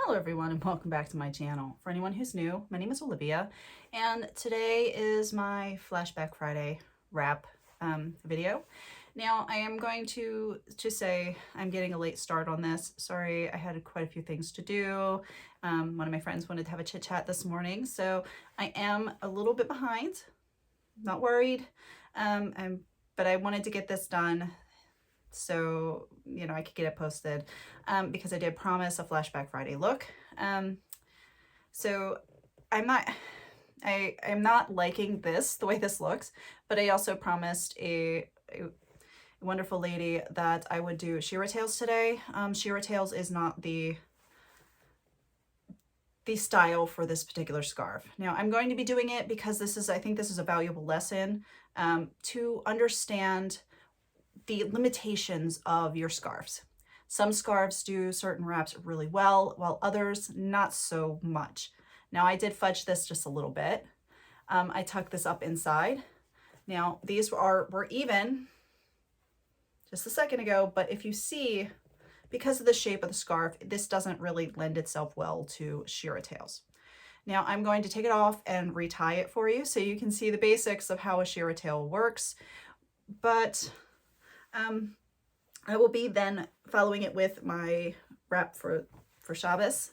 Hello everyone and welcome back to my channel. For anyone who's new, my name is Olivia and today is my Flashback Friday wrap video. Now I am going to say I'm getting a late start on this. Sorry, I had quite a few things to do. One of my friends wanted to have a chit chat this morning, so I am a little bit behind. Not worried, but I wanted to get this done so I could get it posted because I did promise a Flashback Friday look. So I'm not liking the way this looks, but I also promised a wonderful lady that I would do Shira Tails today. Shira Tails is not the style for this particular scarf. Now I'm going to be doing it because I think this is a valuable lesson to understand the limitations of your scarves. Some scarves do certain wraps really well, while others not so much. Now I did fudge this just a little bit. I tucked this up inside. Now these were even just a second ago, but if you see, because of the shape of the scarf, this doesn't really lend itself well to Shira Tails. Now I'm going to take it off and retie it for you so you can see the basics of how a Shira Tail works, but I will be then following it with my wrap for Shabbos.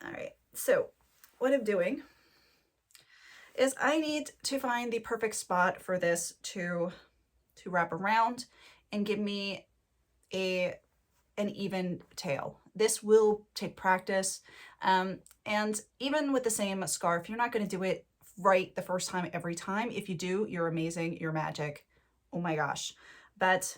All right, so what I'm doing is I need to find the perfect spot for this to wrap around and give me an even tail. This will take practice, and even with the same scarf, you're not going to do it right the first time every time. If you do, you're amazing, you're magic. Oh my gosh. But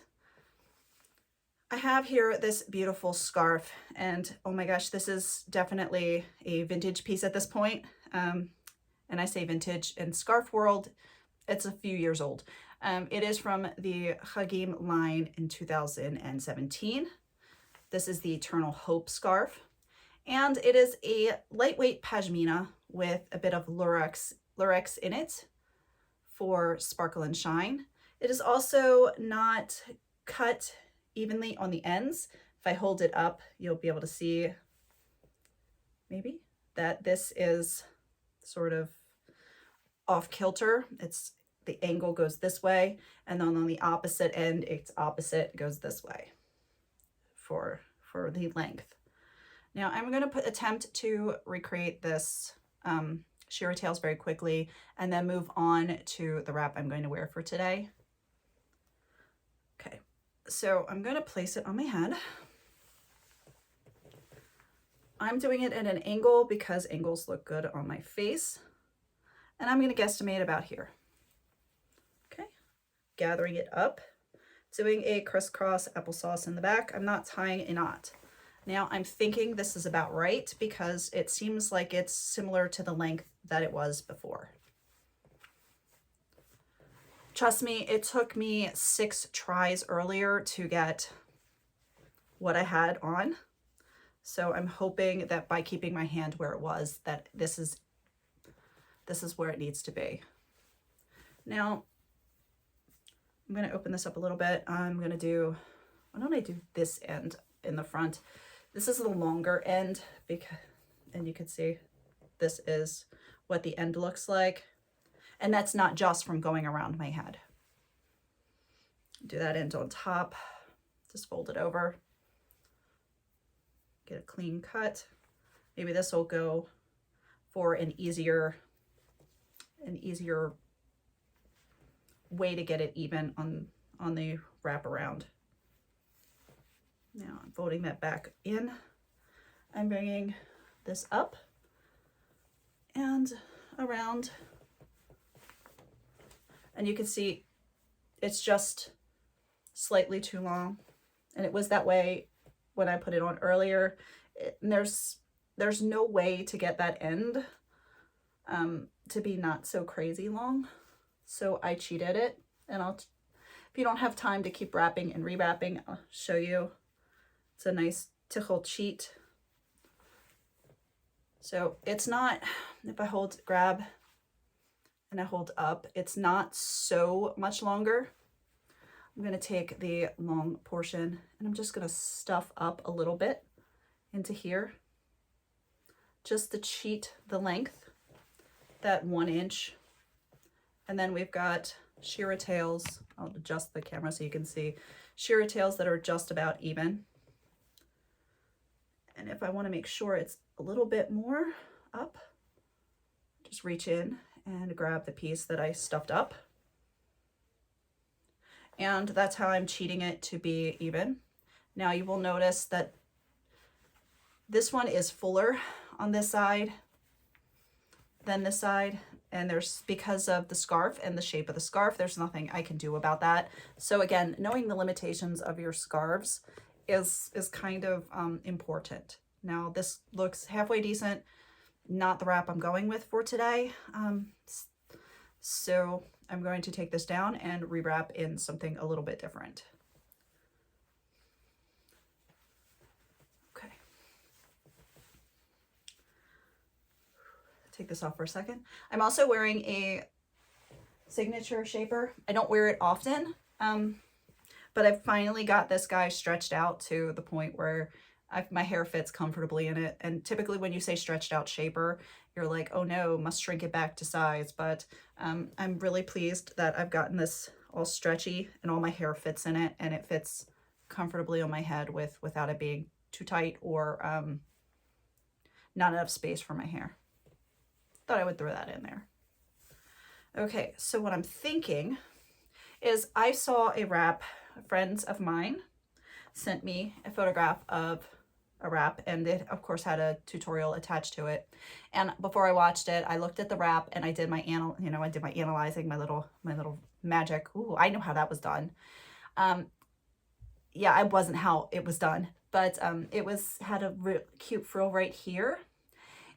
I have here this beautiful scarf, and oh my gosh, this is definitely a vintage piece at this point. And I say vintage in scarf world, it's a few years old. It is from the Chagim line in 2017. This is the Eternal Hope scarf, and it is a lightweight pashmina with a bit of lurex in it for sparkle and shine. It is also not cut evenly on the ends. If I hold it up, you'll be able to see maybe that this is sort of off kilter. The angle goes this way, and then on the opposite end, it's opposite, goes this way for the length. Now I'm going to attempt to recreate this Shira Tails very quickly and then move on to the wrap I'm going to wear for today. Okay, so I'm going to place it on my head. I'm doing it at an angle because angles look good on my face. And I'm going to guesstimate about here. Okay, gathering it up, doing a crisscross applesauce in the back. I'm not tying a knot. Now I'm thinking this is about right because it seems like it's similar to the length that it was before. Trust me, it took me 6 tries earlier to get what I had on. So I'm hoping that by keeping my hand where it was, that this is where it needs to be. Now, I'm going to open this up a little bit. I'm going to do, why don't I do this end in the front? This is the longer end, and you can see this is what the end looks like. And that's not just from going around my head. Do that end on top, just fold it over, get a clean cut. Maybe this will go for an easier way to get it even on the wraparound. Now I'm folding that back in. I'm bringing this up and around. And you can see it's just slightly too long. And it was that way when I put it on earlier. And there's no way to get that end to be not so crazy long. So I cheated it. And if you don't have time to keep wrapping and rewrapping, I'll show you. It's a nice tickle cheat. So it's not, if I grab and I hold up, it's not so much longer. I'm going to take the long portion and I'm just going to stuff up a little bit into here. just to cheat the length, that 1 inch. And then we've got shearer tails. I'll adjust the camera so you can see shearer tails that are just about even. And if I want to make sure it's a little bit more up, just reach in and grab the piece that I stuffed up. And that's how I'm cheating it to be even. Now you will notice that this one is fuller on this side than this side. And there's, because of the scarf and the shape of the scarf, there's nothing I can do about that. So again, knowing the limitations of your scarves is kind of important. Now this looks halfway decent, not the wrap I'm going with for today. So I'm going to take this down and rewrap in something a little bit different. Okay. Take this off for a second. I'm also wearing a signature shaper. I don't wear it often, but I've finally got this guy stretched out to the point where my hair fits comfortably in it. And typically when you say stretched out shaper, you're like, oh no, must shrink it back to size. But I'm really pleased that I've gotten this all stretchy and all my hair fits in it, and it fits comfortably on my head without it being too tight or not enough space for my hair. Thought I would throw that in there. Okay, so what I'm thinking is I saw a wrap, friends of mine sent me a photograph of a wrap, and it of course had a tutorial attached to it. And before I watched it, I looked at the wrap and I did my analyzing, my little magic. Ooh, I know how that was done. Yeah, it wasn't how it was done, but it had a cute frill right here.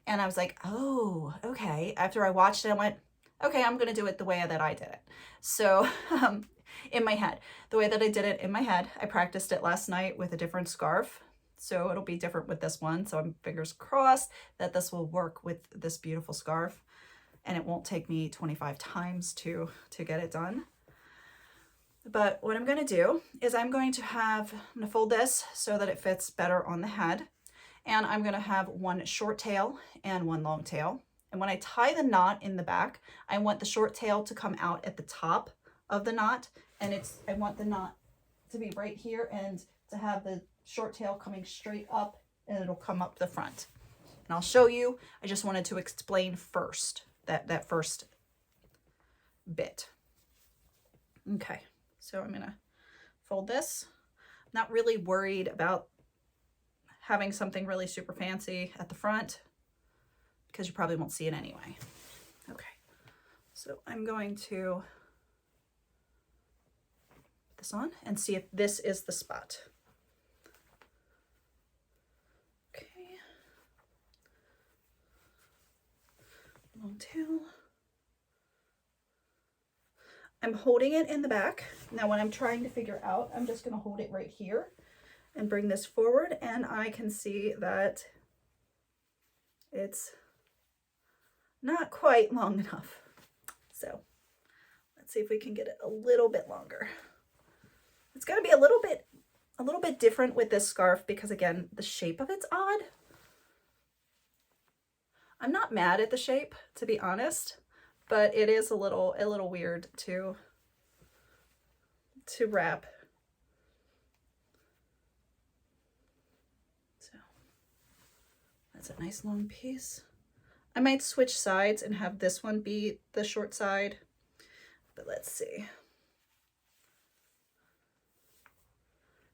And I was like, oh, okay. After I watched it, I went, okay, I'm going to do it the way that I did it. So in my head, the way that I did it in my head, I practiced it last night with a different scarf. So it'll be different with this one. So I'm fingers crossed that this will work with this beautiful scarf, and it won't take me 25 times to get it done. But what I'm going to do is I'm going to fold this so that it fits better on the head. And I'm going to have one short tail and one long tail. And when I tie the knot in the back, I want the short tail to come out at the top of the knot. And I want the knot to be right here and to have the short tail coming straight up, and it'll come up the front. And I'll show you. I just wanted to explain first that first bit. Okay, so I'm going to fold this. I'm not really worried about having something really super fancy at the front because you probably won't see it anyway. Okay, so I'm going to put this on and see if this is the spot. Okay, long tail. I'm holding it in the back. Now when I'm trying to figure out, I'm just going to hold it right here and bring this forward, and I can see that it's not quite long enough. So let's see if we can get it a little bit longer. It's going to be a little bit different with this scarf because, again, the shape of it's odd. I'm not mad at the shape, to be honest, but it is a little weird to wrap. That's a nice long piece. I might switch sides and have this one be the short side, but let's see.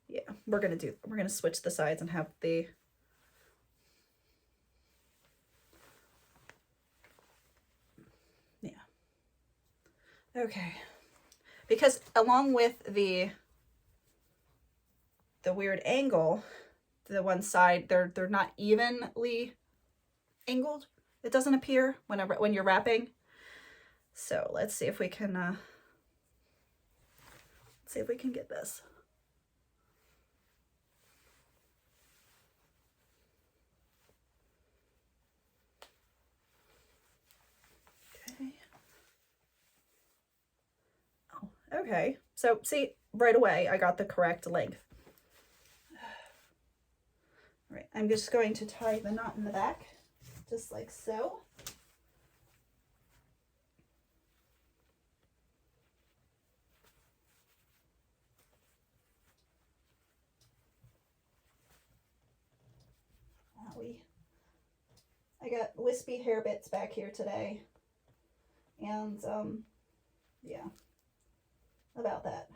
Yeah, we're gonna switch the sides and have the okay. Because along with the weird angle, the one side, they're not evenly angled. It doesn't appear when you're wrapping. So let's see if we can get this. Okay. Oh, okay. So see, right away I got the correct length. All right, I'm just going to tie the knot in the back just like so. I got wispy hair bits back here today, and yeah, about that.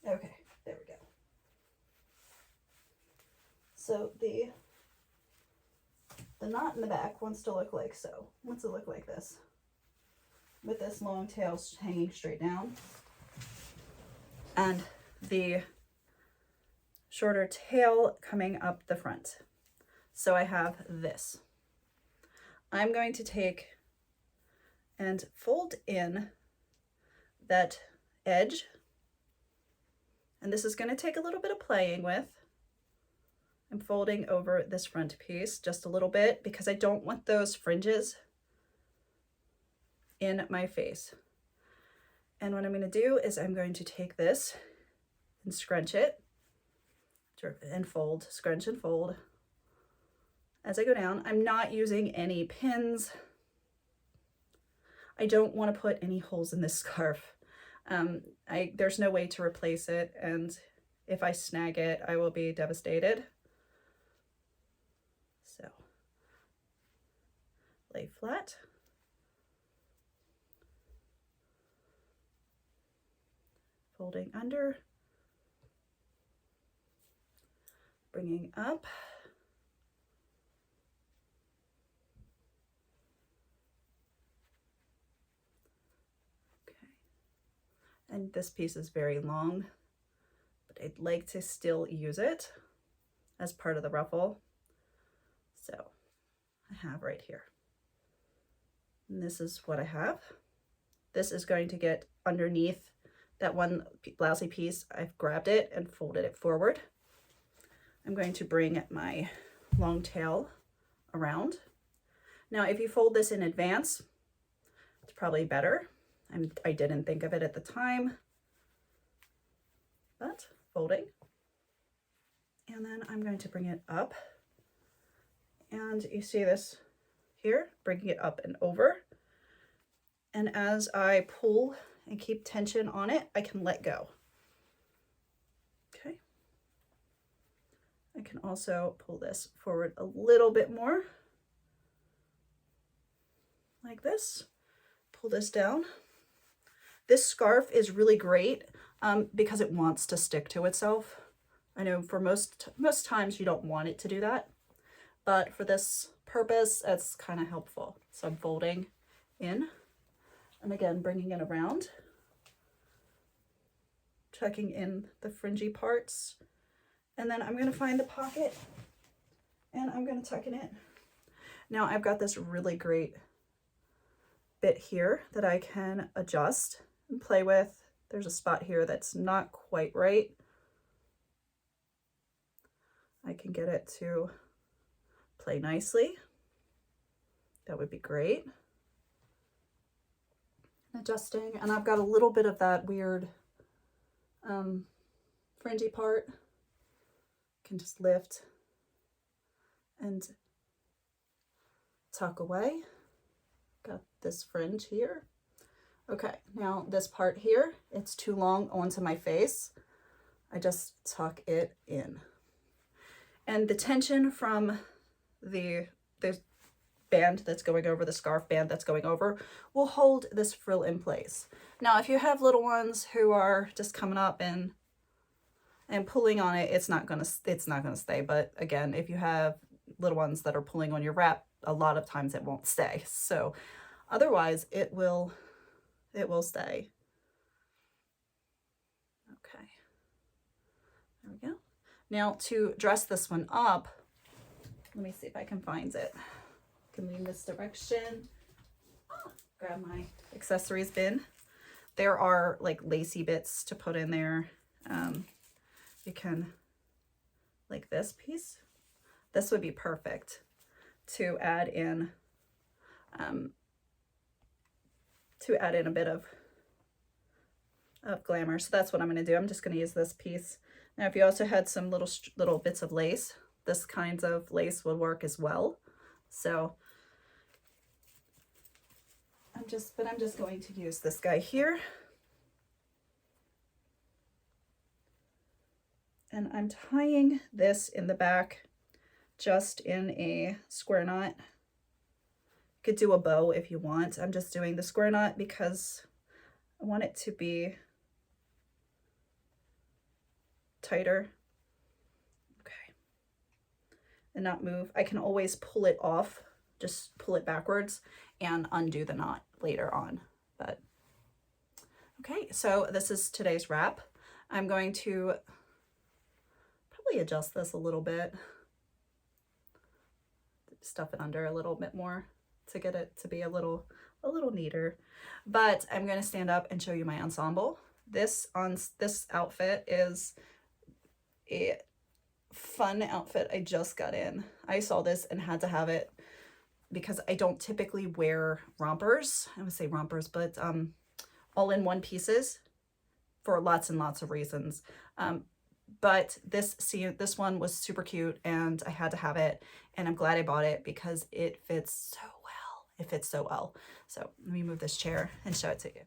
Okay, there we go. So the knot in the back wants to look like so. Wants to look like this, with this long tail hanging straight down, and the shorter tail coming up the front. So I have this. I'm going to take and fold in that edge, and this is going to take a little bit of playing with. I'm folding over this front piece just a little bit because I don't want those fringes in my face. And what I'm going to do is I'm going to take this and scrunch it and fold, scrunch and fold as I go down. I'm not using any pins. I don't want to put any holes in this scarf. There's no way to replace it, and if I snag it, I will be devastated. So, lay flat. Folding under. Bringing up. And this piece is very long, but I'd like to still use it as part of the ruffle. So I have right here. And this is what I have. This is going to get underneath that one blousey piece. I've grabbed it and folded it forward. I'm going to bring my long tail around. Now, if you fold this in advance, it's probably better. I didn't think of it at the time, but folding. And then I'm going to bring it up. And you see this here, bringing it up and over. And as I pull and keep tension on it, I can let go. Okay. I can also pull this forward a little bit more, like this. Pull this down. This scarf is really great because it wants to stick to itself. I know for most times you don't want it to do that, but for this purpose, it's kind of helpful. So I'm folding in, and again, bringing it around, tucking in the fringy parts, and then I'm going to find the pocket, and I'm going to tuck it in. Now I've got this really great bit here that I can adjust and play with. There's a spot here that's not quite right. I can get it to play nicely. That would be great. Adjusting, and I've got a little bit of that weird fringy part. Can just lift and tuck away. Got this fringe here. Okay, now this part here, it's too long onto my face. I just tuck it in. And the tension from the band that's going over, the scarf band that's going over, will hold this frill in place. Now, if you have little ones who are just coming up and pulling on it, it's not gonna stay. But again, if you have little ones that are pulling on your wrap, a lot of times it won't stay. So otherwise it will stay. Okay, there we go. Now to dress this one up, let me see if I can find it. I can lean this direction. Grab my accessories bin. There are like lacy bits to put in there. You can, like this piece. This would be perfect to add in to add in a bit of glamour. So that's what I'm going to do. I'm just going to use this piece. Now, if you also had some little bits of lace, this kinds of lace would work as well. So I'm just going to use this guy here. And I'm tying this in the back just in a square knot. You could do a bow if you want. I'm just doing the square knot because I want it to be tighter. Okay. And not move. I can always pull it off, just pull it backwards and undo the knot later on. But okay, so this is today's wrap. I'm going to probably adjust this a little bit, stuff it under a little bit more to get it to be a little neater. But I'm going to stand up and show you my ensemble. This outfit is a fun outfit I just got in. I saw this and had to have it because I don't typically wear rompers. I would say rompers, but all-in-one pieces for lots and lots of reasons. But this one was super cute and I had to have it, and I'm glad I bought it because it fits so well. It fits so well. So let me move this chair and show it to you.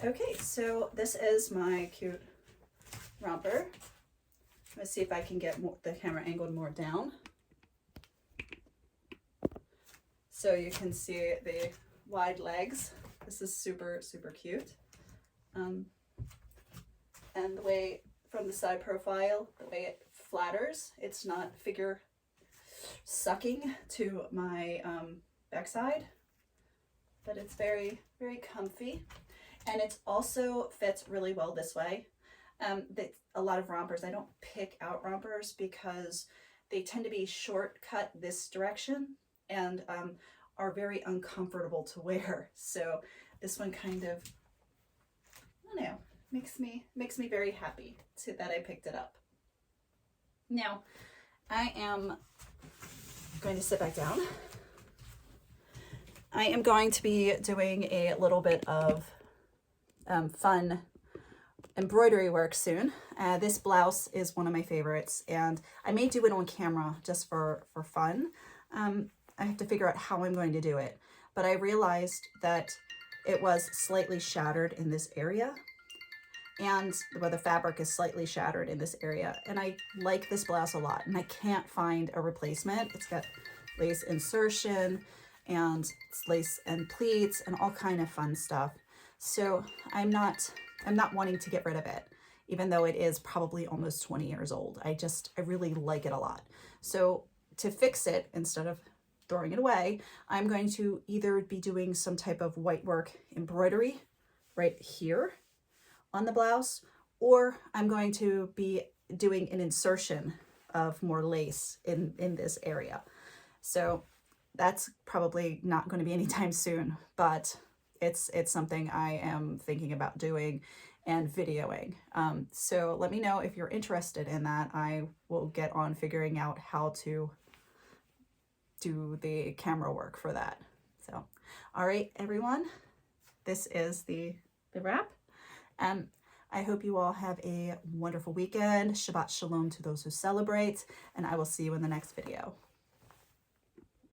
Okay, so this is my cute romper. Let's see if I can get the camera angled more down, so you can see the wide legs. This is super, super cute. And the way from the side profile, the way it flatters, it's not figure sucking to my backside, but it's very, very comfy. And it also fits really well this way. A lot of rompers, I don't pick out rompers because they tend to be shortcut this direction and are very uncomfortable to wear. So this one kind of, I don't know, makes me very happy that I picked it up. Now, I am going to sit back down. I am going to be doing a little bit of fun embroidery work soon. This blouse is one of my favorites, and I may do it on camera just for fun. I have to figure out how I'm going to do it, but I realized that it was slightly shattered in this area, and the fabric is slightly shattered in this area, and I like this blouse a lot, and I can't find a replacement. It's got lace insertion and lace and pleats and all kind of fun stuff. So I'm not wanting to get rid of it, even though it is probably almost 20 years old. I really like it a lot. So to fix it, instead of throwing it away, I'm going to either be doing some type of white work embroidery right here on the blouse, or I'm going to be doing an insertion of more lace in this area. So that's probably not going to be anytime soon, but it's something I am thinking about doing and videoing. So let me know if you're interested in that. I will get on figuring out how to do the camera work for that. So, all right, everyone, this is the wrap. I hope you all have a wonderful weekend. Shabbat Shalom to those who celebrate, and I will see you in the next video.